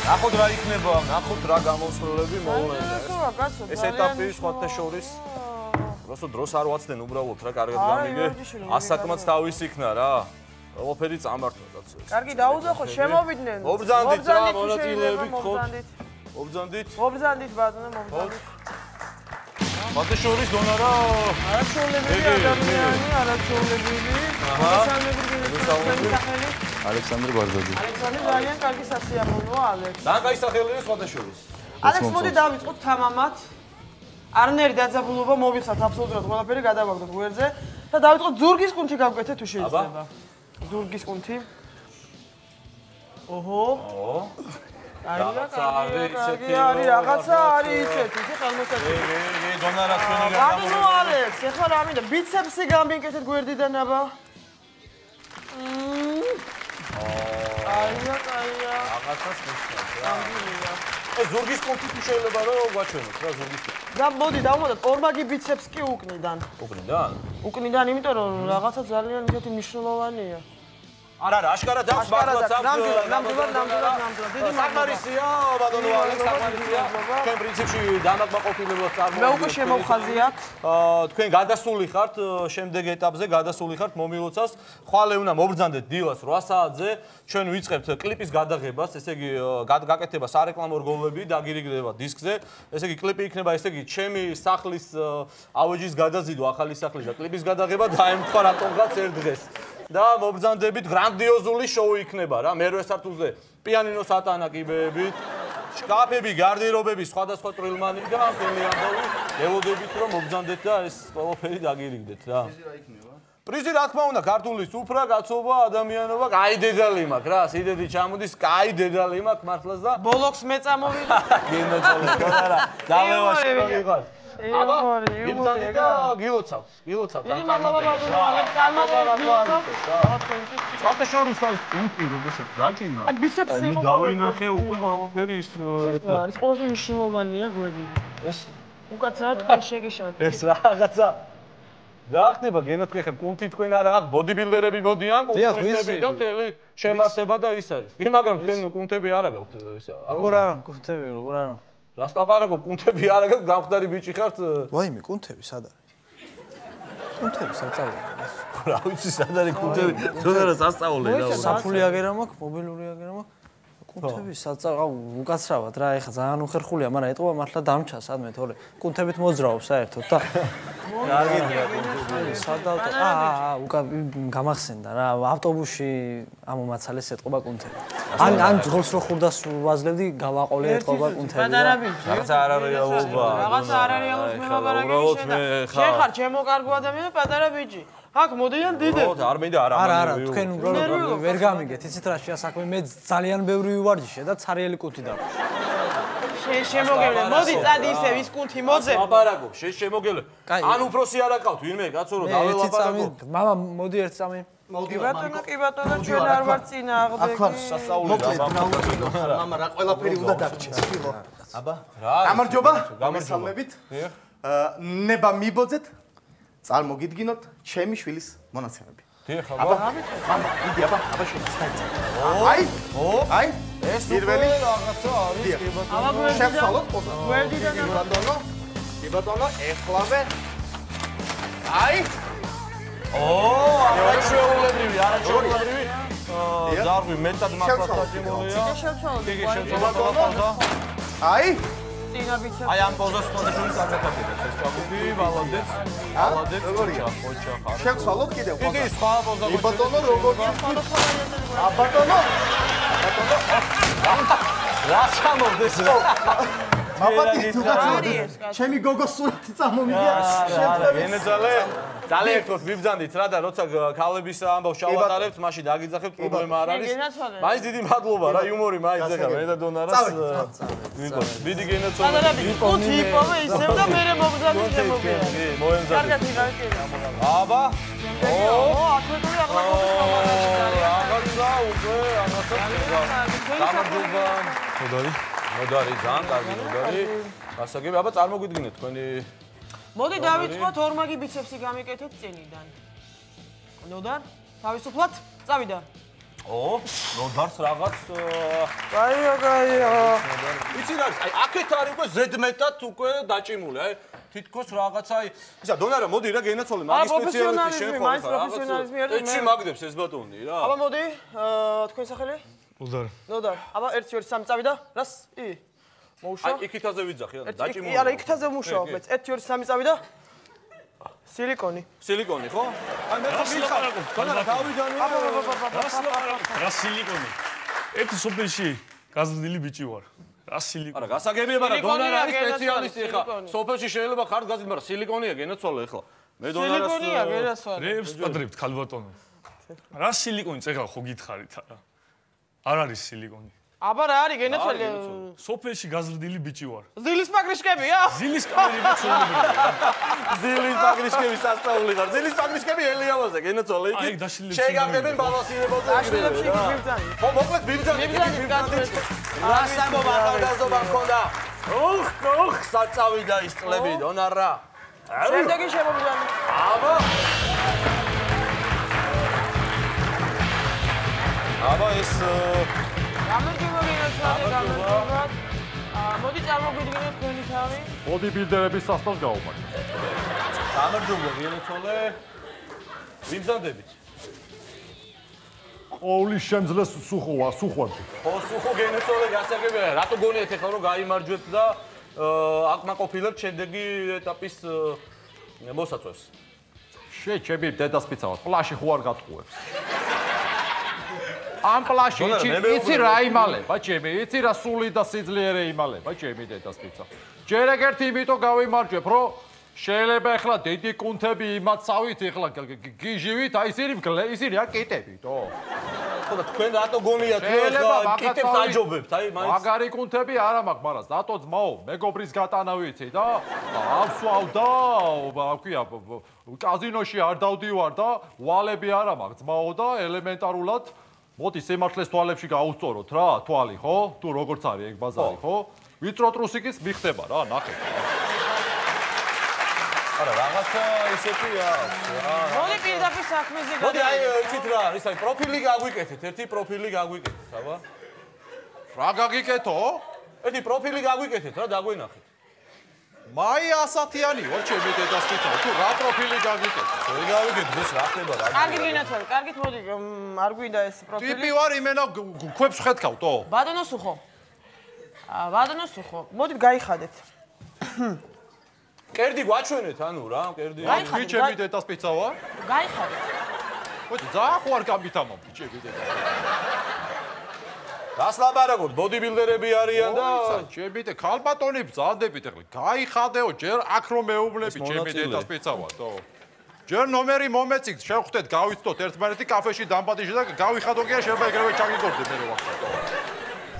ნახოთ რა იქნება, ნახოთ რა გამოსვლები მოვლენდა. ეს ეტაპი სხვათა შორის просто დროს არ ვაცდენ უბრალოდ რა კარგად გამიგე. ასაკმაც თავის იქნა რა. ყველაფერი წამართვა კაცო. კარგი დაუძახო, შემოვიდნენ. მობრძანდით რა მონაწილეებით ხო? მობრძანდით? მობრძანდით ბატონო, მობრძანდით. სხვათა შორის დონარა არაჩვეულებრივი ადამიანი, არაჩვეულებრივი. ალექსანდრე გვარდაძე. ალექსანდრე ძალიან კარგი სასიამოვნოა ალექს. ძალიან კაი სახელია სხვათა შორის. ალექს მოდი დავიწყოთ თამამად. არნერი დაძაბულობა მოვიხსათ აბსოლუტურად ყველაფერი გადავაგდოთ გვერდზე და დავიწყოთ ზურგის კუნთი გავკეთეთ თუ შეიძლება. ზურგის კუნთი. ოჰო. რაღაცა არის ისეთი, ხელმოსაწვდომი. დონარა ჩვენი ბატონო ალექს, ეხლა რა მინდა ბიცეპსი გამიკეთეთ გვერდიდან აბა. აია. რაღაცას ნიშნავს რა. ეს ზურგის კუნთი თუ შეიძლება რომ გვაჩვენოთ რა ზურგის კუნთი. და მოდი დავუმატოთ ორმაგი ბიცეპს კი უკნიდან. უკნიდან? უკნიდან, იმიტომ რომ რაღაცა ძალიან ისეთი მნიშვნელოვანია. არა, აშკარად აქვს, მართლაც აქვს. ნამდვილად. დიდი საკმარისია, ბატონო ალექს, საკმარისია. თქვენ პრინციპში დამაკმაყოფილებლად წარმოგვიდგენთ. მე უკვე შემოვხაზიათ. თქვენ გადასული ხართ შემდეგ ეტაპზე, გადასული ხართ მომილოცას. ხვალე უნდა მობრძანდეთ დილას 8 საათზე. ჩვენ ვიწყებთ კლიპის გადაღებას, ესე იგი გაკეთება სარეკლამო რგოლები, დაგირიგდება დისკზე. ესე იგი კლიპი იქნება, ესე იგი ჩემი სახლის ავეჯის გადაზიდვა, ახალი სახლის და კლიპის გადაღება დაემთხვა რატომღაც ერთ დღეს. და მობრძანდებით გრანდიოზული შოუ იქნება რა. მერვე სართულზე პიანინოს ატანაკიბებით, შკაფები, გარდერობები, სხვადასხვა წვრილმანი და მთელი ამბავი. ელოდებით რომ მობრძანდეთ და ეს ყველაფერი დაგირიგდეთ რა. პრიზი რა იქნება? პრიზი რა თქმა უნდა, ქართული სუფრა, კაცობა, ადამიანობა, კაი დედალი მაქვს რა. სიდედი ჩამოდის, კაი დედალი მაქვს მართლაც და ბოლოქს მე წამოვიდა. გენოწოლე რა. დალევაში ვიყავ. აბა, იმდანდა გილოცავს. სხვათა შორის არის პუნქტი როგორცე დაკინა. ბიცეპსი დავინახე უკვე ყველაფერი ის არის ყველაზე მნიშვნელოვანია გვერდი. ეს უკაცრავად შეგეშალეთ. ეს რაღაცა რა ხდება გენოთქვი ხე პუნქტი თქვენ არა ბოდიბილდერები მოდიან კონკრეტები და მთელი შემასება და ის არის. მაგრამ თქვენ პუნქტები არა გაქვთ ისა. როგორ არა კუნთები, როგორ არა. რას ლაპარაკო კუნთები არა გაქვთ გამხდარი ბიჭი ხართ? ვაიმე კუნთები სად არის? კუნთები სასწაული. რა ვიცი სად არის კუნთები? თუნდაც სასწაული რა. საფული აგერა მაქვს, მობილური აგერა მაქვს. კუნთები სასწაული, უკაცრავად რა, ეხა ძალიან უხერხულია, მაგრამ ეტყობა მართლა დამჩა სადმე თორე კუნთებით მოძრაობს საერთოდ და კარგი სადავტო უკა გამახსენდა რა ავტობუსში ამომაცალეს ეტყობა კუნთები. ან ძღოლს რო ხურდას ვაძლევდი გავაყოლე ეტყობა კუნთები. რაღაცა არარეალობა. რაღაცა არარეალობს მე ლაპარაკი შეხარ ჩემო კარგო ადამიანი პატარა ბიჭი. აქ მოდიან დიდები. არ მინდა არა, თქვენ უბრალოდ ვერ გამიგეთ. იცით რა შეასაქმე მე ძალიან ბევრი ვივარჯიშე და ცარიელი კუნთი დაქვს. შემოგევლე. მოდი წადი ისევ ის კუნთი მოძე. ლაპარაკობ, შემოგევლე. ან უფროსი არ აკავთ ვინმე კაცო რომ დაველაპარაკობ. მამა მოდი ერთ წამი. კი ბატონო, ჩვენ არ ვარ წინა აღდეგი. აქ სასაული და მამა რა ყველაფერი უნდა დაგჭირს ხო? აბა. რა? გამარჯობა. გამარჯობებით. ნება მიბოძეთ. წარმოგიდგინოთ ჩემი შვილის მონაცემები. დიახ, აბა. იდი აბა შენ. აი. ეს პირველი რაღაცა არის კი ბატონო. აბა შევცვალოთ გვერდიდან ბატონო. კი ბატონო, ეხლავე. აი. არაჩვეულებრივი. ზარღვი მეტად მართლა საჭმელია. შევცვალოთ. აი. წინა ბიცეპსი. აი ამ პოზას ხოდა შუის აკეთებს ეს ჩაკუპი, ვალადეც. ხოჩა ხარ. შევცვალოთ კიდევ. იგი სხვა პოზა. კი ბატონო, როგორ ბატონო. რა ჩამოვდეს რა? მაპატი თუ გაწოდეთ. ჩემი გოგოს სურათი წამომიგია. გენეძალე. ძალიან ერთად ვიბრძანდით რა და როცა ქალების ამბავს ჩავატარებთ, მაშინ დაგიძახებთ, პრობლემა არ არის. მაინც დიდი მადლობა რა, იუმორი მაინც ეხა მე და დონარას. ვიყო, დიდი გენეცოლე. კუნთი იპოვე ისევ და მე მოგზავნით შემოგია. კი, მოემზადე. კარგად იგარკერა. აბა. ათვეტული რაღაცა უკვე რაღაცა. გამარჯობა. მოდარი. მოდარი ძალიან კარგი მოდარი. გასაგები, აბა წარმოგვიდგინეთ თქვენი მოდი დავიწყოთ ორმაგი ბიცეპსი გამიკეთეთ წინიდან. ნოდარ, თავისუფლად წავიდა. ნოდარს რაღაც გაიო. იცი რა, აი აქეთ არის უკვე ზედმეტად უკვე დაჭიმული, აი თითქოს რაღაც აი ისა დონარა მოდი რა გენაცვალე მაგის სპეციალისტი შენ ხო ეჩი მაგდებს ეს ბატონი რა. აბა მოდი, თქვენ სახელი? ნოდარ. აბა 1 2 3 წავიდა. რას? მოუშვა. აი იქითაზე ვიძახი რა დაჭიმული. არა, იქითაზე მუშაობ მეც. 1 2 3 წავიდა. სილიკონი. სილიკონი ხო? აი მე ხარ. დონარა გავიდანე. რა სილიკონი? ერთი სოფელში გაზრდილი ბიჭი ვარ. რა სილიკონი? არა, გასაგებია, მაგრამ დონარა არის სპეციალისტი ხა. სოფელში შეიძლება ხარ გაზრდილი, მაგრამ სილიკონია გენაცვალე ხა. მე დონარას სილიკონია გენაცვალე. რებს პატრებთ ხალბატონო. რა სილიკონი წეგა ხო გითხარით რა? არ არის სილიკონი. აბა რა არის გენაცვალე? სოფელში გაზრდილი ბიჭი ვარ. ზილის პაგრიშკებია? ზილის კამერი მოცულობია. ზილის პაგრიშკები სასწაული ხარ. ზილის პაგრიშკები ელიავაზე გენაცვალე აი, იქ. დაშილებში შეგაგებენ ბალანსირებაზე. დაშილებში იქ მიბძანი. ხო, მოკლედ მიბძანი. რასამო ახალგაზრდობა მქონდა. ოხ, საწავიდა ის წლები დონარა. შემდეგი შემობძანი. აბა ეს გამარჯობა გენაცვალე, გამარჯობა. მოდი წარმოგვიდგინოთ თქვენი თავი. ბოდიბილდერების სასწავლს გავუმართეთ. გამარჯობა გენაცვალე. ვიმზადებით. ყოვლის შემძლეს სუხოა, სუხვანდი. ხო, სუხო გენაცვალე გასაგებია. რატო გონიათ ახლა რომ გაიმარჯვებთ და აკმაყოფილებთ შემდეგი ეტაპის მოსაწვევს? ჩემი დედასპიცა ვარ, პლაში ხო არ გატყუებს. ამ პლაში იცი რა იმალება, ჩემი, იცი რა სული და სიძლიერე იმალება, ჩემი დედასპიცა. ჯერ ეგ იმიტომ გავიმარჯვებ, რომ შეიძლება ახლა დიდი კუნთები იმაცავით, ახლა გიჟივით, აი ისინი არ კიტებითო. ხო და თქვენ რატო გონიათ რომ კიტებს აჯობებთ? აი მაინც მაგარი კუნთები არა მაქვს, მაგრამ რატო ძმაო, მეგობრის გატანა ვიცი და ავსვავ და აკვია კაზინოში არ დავდივარ და ვალები არა მაქვს, ძმაო და ელემენტარულად მოდი სიმართლეს თვალებში გაუსწოროთ რა, თვალი ხო? თუ როგორც არის ეგ ბაზარი ხო? ვიწრო ტრუსიკის მიხდება რა, ნახე. არა, რაღაცა ისეთია. მოდი პირდაპირ საქმეზე გადავიდეთ. მოდი აი იცით რა არის, აი პროფილი გაგვიკეთეთ, ერთი პროფილი გაგვიკეთეთ, აბა. რა გაგიკეთო? ერთი პროფილი გაგვიკეთეთ რა, დაგვენახეთ. მაი 100-იანი ვარ ჩემი დედასპიცა, თუ რა პროფილი გაგიკეთე? ვერ გავიგეთ ეს რა ხდება რა. კარგი გინაცვალე, კარგით მოდი, არ გვინდა ეს პროფილი. ტიპი ვარ იმენა ქვებს ხედავთო. ბატონო სუხო. ბატონო სუხო, მოდით გაიხადეთ. კერდი გვაჩვენეთ, ანუ რა, კერდი. ვი ჩემი დედასპიცა ვარ? გაიხადეთ. მოდი ძახ ვარ გამითამამდი ჩემი დედასპიცა. რას ლაპარაკობთ? ბოდიბილდერები არიან და ჩემი და ქალბატონი ბრძანდებით ახლა. გაიხადეო, ჯერ აქ რომ მეუბნები ჩემი დედასპიცა ვარდო. ჯერ ნომერი მომეწიგთ, შევხვდეთ, გავიცდოთ ერთმანეთი კაფეში დამბადიში და გავიხადო კი შეიძლება ეგრევე ჩაგიგორდე მე რო ვახსოვდე.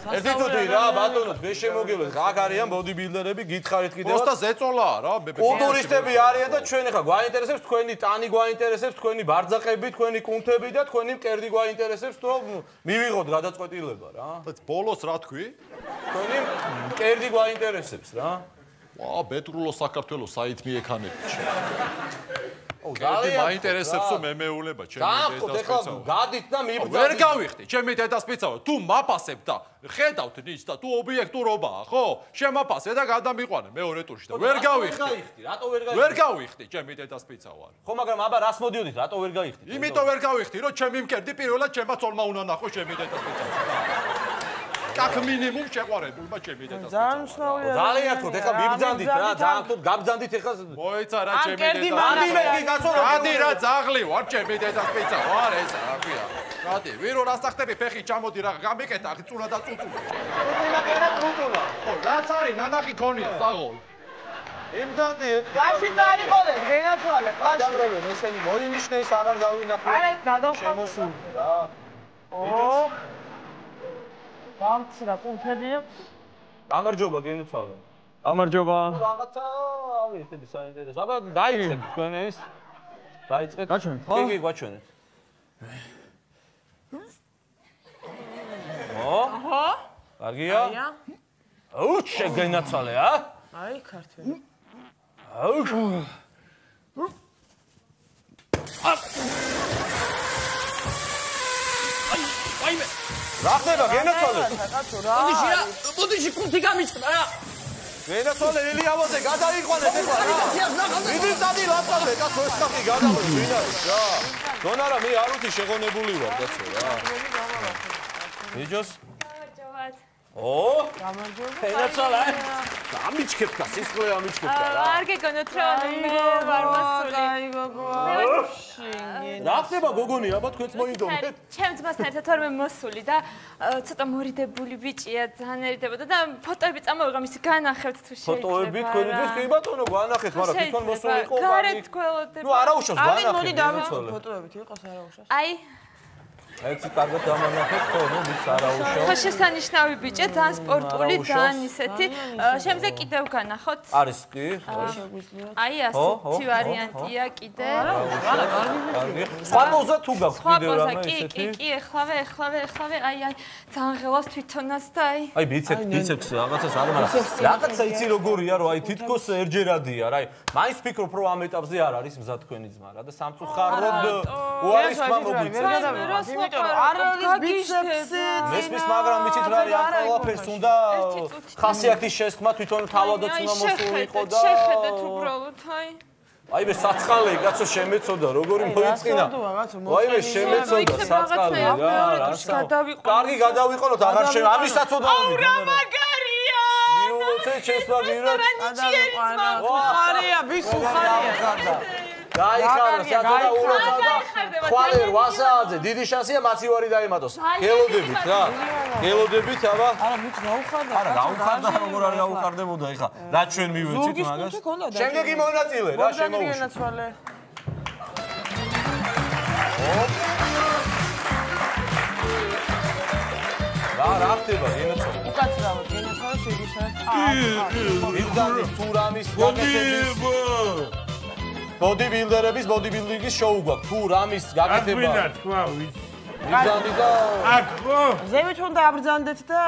ერთი წუთი რა, ბატონო, მე შემოგილოთ. აქ არიან ბოდიბილდერები, გითხარით კიდევ. პოსტა ზეწოლაა რა, მე კულტურისტები არიან და ჩვენ ახლა გვაინტერესებს თქვენი ტანი გვაინტერესებს, თქვენი ბარძაყები, თქვენი კუნთები და თქვენი მკერდი გვაინტერესებს, რომ მივიღოთ გადაწყვეტილება რა. ბოლოს რა თქვი? თქვენი მკერდი გვაინტერესებს რა. ვა, ბეტრულო საქართველოს საით მიექანებით. ძალიან მაინტერესებს რომ მემეულება ჩემი დედასპიცა. გადით და მიბრძანეთ. ვერ გავიხდი, ჩემი დედასპიცა. თუ მაფასებ და ხედავთ ნიშს და თუ ობიექტურობაა, ხო? შემაფასე და გადამიყვანე მეორე ტურში და ვერ გავიხდი. რატო ვერ გავიხდი? ვერ გავიხდი, ჩემი დედასპიცა ვარ. ხო, მაგრამ აბა რას მოდიოდით? რატო ვერ გავიხდი? იმიტომ ვერ გავიხდი, რომ ჩემი მკერდი პირველად ჩემმა ცოლმა უნდა ნახო ჩემი დედასპიცა. კაკ მინიმუმ შეყვარებულმა ჩემი დედასპიცა. ძალიან მსნაურია. ძალიან თქო, ეხლა მიბრძანდით რა, ძალიან თქო, გაბრძანდით ეხლა. მოიცა რა ჩემი კერდი დედასპიცა. ადი მე კი გასწორებ. ადი რა ძაღლი ვარ ჩემი დედასპიცა ვარ ეს რა ქვია. გადი, ვირო რასახტები ფეხი ჩამოდი რა გამიკეთა წუნა და წუწულა. ნანახი კრუტულა. ხო, რაც არის ნანახი ქონია საღოლ. იმდანე. გაში დაიყოლე, გენაცვალე, გაში. დაბრუნე, ესენი მოინიშნეს აღარ გავინახე. არა, გადავხო. შემოსული რა. ო. გამცრა კუნთები. გამარჯობა გენაცვალე. გამარჯობა. რაღაცა ავით ეს საინტერესო. აბა დაიწყეთ თქვენ ეს. დაიწყეთ. გაჩვენეთ. კი, გვაჩვენეთ. აჰა. კარგია? აია. აუ, შეგენაცვალე, ა? აი, ქართველი. აუ. ვაიმე. რა ხდება გენაცვალე? ბოდიში კუნთი გამიწყდა რა. გენაცვალე ელიავაზე გადაიყვანეთ ეხლა რა. დიდი წადი ლაპარაკე კაცო ეს ხალხი გადავეც ვინ არის რა. დონარა მე არ ვიცი შეღონებული ვარ კაცო რა. მიჯოს ო გენაცვალე ამიჩქებდა სისხლე ამიჩქებდა რა. არ გეგონოთ რომ მე ვარ მასული. აი გოგო. რა ხდება გოგონი აბა თქვენც მოინდომეთ? ჩემ ძმასთან ერთად ვარ მე მოსული და ცოტა მორიდებული ბიჭია, ძალიანერიდებოდა და ფოტოები წამოვიღა მისი განახევთ თუ შეიძლება. ფოტოები თქვენი ძის კი ბატონო განახეთ, მაგრამ თვითონ მოსული იყო მაგით. გარეთ გველოდება. ნუ არა უშავს განახეთ. აი მოდი დავიწყოთ ფოტოებით იყოს არა უშავს. აი ეცი კარგად დამანახეთ ხო, ნუ ვიც არა უშავს. ხო შესანიშნავი ბიჭია, ძალიან სპორტული, ძალიან ისეთი. შემზე კიდევ განახოთ. არის კი? აი ასეთი ვარიანტია კიდე. კარგი. სხვა პოზა თუ გაქვს კიდევ რამე ისეთი? კი, ეხლავე, აი, ძალიან ღელავს თვითონაც და აი. აი ბიცექს რაღაცას არ მაგრამ რაღაცა იცი როგორია რომ აი თითქოს ერჯერადია რა. აი მაინც ფიქრობ რომ ამ ეტაპზე არ არის მზა თქვენი ძმა რა და სამწუხაროდ უარისმა მოგვიწევს. არ არის ბიცეპსი. მესმის მაგრამ ვიცით რა არის ამ ყველაფერს უნდა ხასიათის შესხმა თვითონ თავადაც უნდა მოსულიყო და შეხედეთ უბრალოდ აი. აიმე საწყალე კაცო შემეწოდა როგორი მოიწინა. აიმე შემეწოდა საწყალე რა. კარგი გადავიყოლოთ აღარ შე ამისაც ოდავი. რა მაგარია. მიულოცე შესვაგირო. ხარია ბისუხარია. გაიხარა სადა უროცა და ხვალე 8 საათზე დიდი შანსია მაცივარი დაემატოს. გელოდებით რა. გელოდებით აბა. არა მით გაუხარდა. არა გაუხარდა როგორ არ გაუხარდებოდა ეხლა. რა ჩვენ მივეცით მაგას. შემდეგი მონაწილე რა შემოუშვა. რა ხდება გენაცვალე? უკაცრავად გენაცვალე შეგიშალეთ. მიგდანი თურამის გაკეთების ბოდიბილდერების ბოდიბილდინგის შოუ გვაქვს. თუ რამის გაკეთება. ვინა თქვა ვიცი. მიგდანი და აქ ხო? ზევით უნდა აბრძანდეთ და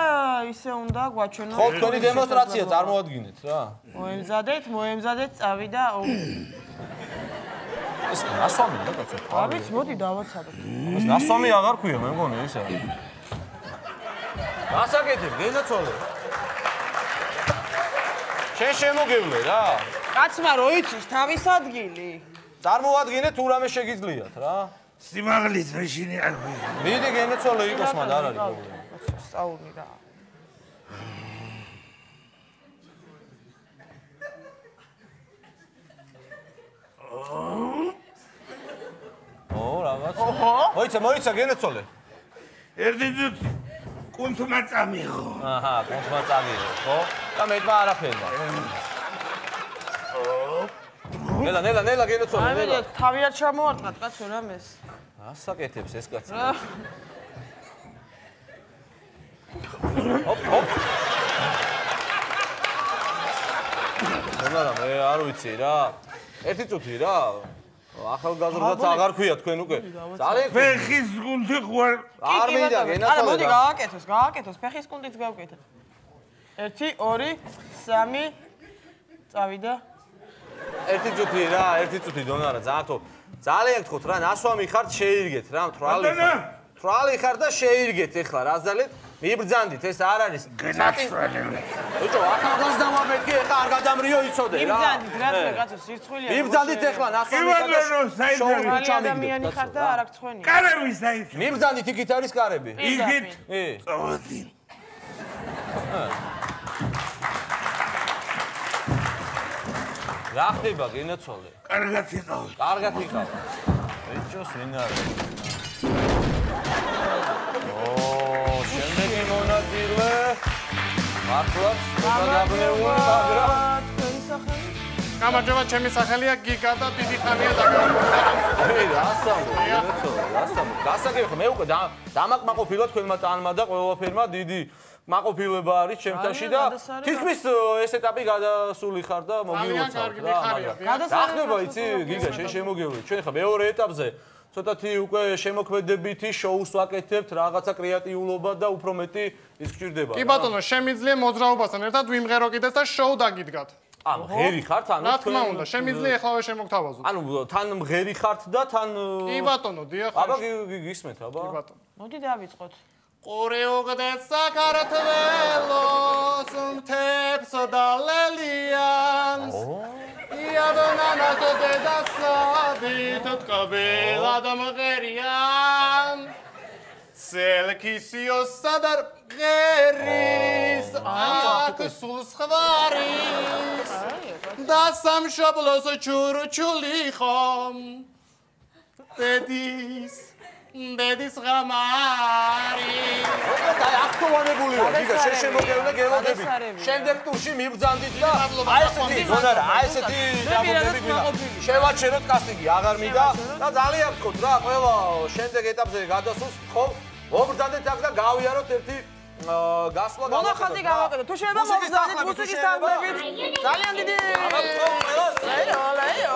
ისე უნდა გვაჩვენოთ. ხო თქვენი დემონსტრაცია წარმოადგინეთ რა. მოემზადეთ წავიდა. ეს ნასვამი და კაცო. არ ვიცი, მოდი დავაცადოთ. ეს ნასვამი აღარ ქვია მე მგონი ისა. გასაკეთებ გენაცვალე. შენ შემოგევლე რა. კაცმა რო იცის თავის ადგილი. წარმოადგინეთ თუ რამე შეგიძლიათ რა. სიმაღლის მეშინი არ ვი. მიდი გენაცვალე იყოს მად არ არის პრობლემა. სწაული რა. რაღაც. მოიცა გენაცვალე. ერთი ძუთ კუნთმა წამიღო. აჰა, კუნთმა წამიღო, ხო? და მეტმა არაფერმა. ნელა გენაცვალე. აი მე თავი არ ჩამოვარტყათ კაცო რამეს. ასაკეთებს ეს კაცი. რა მე არ ვიცი რა. ერთი წუთი რა. ახალგაზრდაც აღარ ქვია თქვენ უკვე. ძალიან ფეხის გუნდი ხوار. არ მინდა გენაცვალე. არა მოდი გააკეთოს, ფეხის გუნდიც გავკეთეთ. 1 2 3 წავიდა. ერთი წუთი რა, ერთი წუთი დონარა, ძალიან გთხოვთ რა, ნასვამი ხართ, შეირგეთ რა, თრალი ხარ და შეირგეთ ეხლა, რა ძალეთ, მიბრძანდით, ეს არ არის. ბიჭო, ახალგაზრდა ვამეთქი, ეხლა არ გადამრიო იცოდე რა. მიბრძანდით, რა თქმა კაცო, სირცხვილია. მიბრძანდით ეხლა ნასვამი ხარ და შოუ ადამიანი ხარ და არ აქვს ხვენი. კარები საერთოდ. მიბრძანდით, იქით არის კარები. იქით? წავედი. რა ხდება გენაცვალე? კარგად იყავ. კარგად იყავ. ბიჭოს ვინ არის? შემდეგი მონაწილე. მართლაც გადაგნეული, მაგრამ თქვენი სახელი? გამარჯობა, ჩემი სახელია გიგა და დიდი ხანია დაგამოწევი. რასამო. გასაგებია, მე უკვე დამაკმაყოფილა თქვენმა ტანმა და ყველაფერმა დიდი მაყოფილება არის ჩემთაში და თითქმის ეს ეტაპი გადასული ხარ და მოგილოცავთ რა. რა ხდება იცი გიგა შენ შემოგევლე. ჩვენ ხა მეორე ეტაპზე ცოტათი უკვე შემოქმედებითი შოუს ვაკეთებთ, რაღაცა კრეატიულობა და უფრო მეტი ის გჭირდება. კი ბატონო, შემიძლია მოძრაობასთან ერთად ვიმღერო კიდეც და შოუ დაგიდგათ. მღერი ხართ, ანუ რა თქმა უნდა, შემიძლია ეხლავე შემოგთავაზოთ. ანუ თან მღერი ხართ და თან კი ბატონო, დიახ. აბა გისმენთ, აბა. კი ბატონო. მოდი დავიწყოთ. ყური უგდეთ საქართველოს მთებს და ლელიანს. იადონანას დედასავით ტკბილა და მღერიან. სელქისიოს სადარ ღერის აქ სულს ხვარის და სამშობლოს ჩურჩული ხომ დედის ღამარი აი აქტუალებულია გიგა შემოგევლე გელოდები შემდეგ ტურში მიბრძანდით და აი ესეთი ზონარა აი ესეთი გამოგები გინა შევაჩეროთ კასტინგი აღარ მინდა და ძალიან ვთქვით რა ყველა შემდეგ ეტაპზე გადასულს ხო მობრძანდეთ აქ და გავიაროთ ერთი გასვლა მონახაზი გავაკეთოთ თუ შეიძლება მობრძანდეთ მუსიკის თანხმებით ძალიან დიდი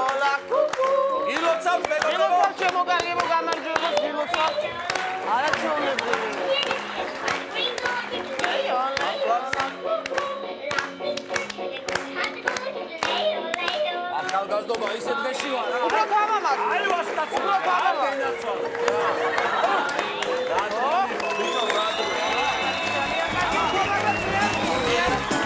ოლა კუკუ ილოცავ მეგობრებო შემოგალიბო გამარჯვებას ილოცავ არაჩვეულებრივი ახალგაზრდობა ისე დღეში ვარ უფრო გამამაკ აი ვასკაცო უფრო გამამაკ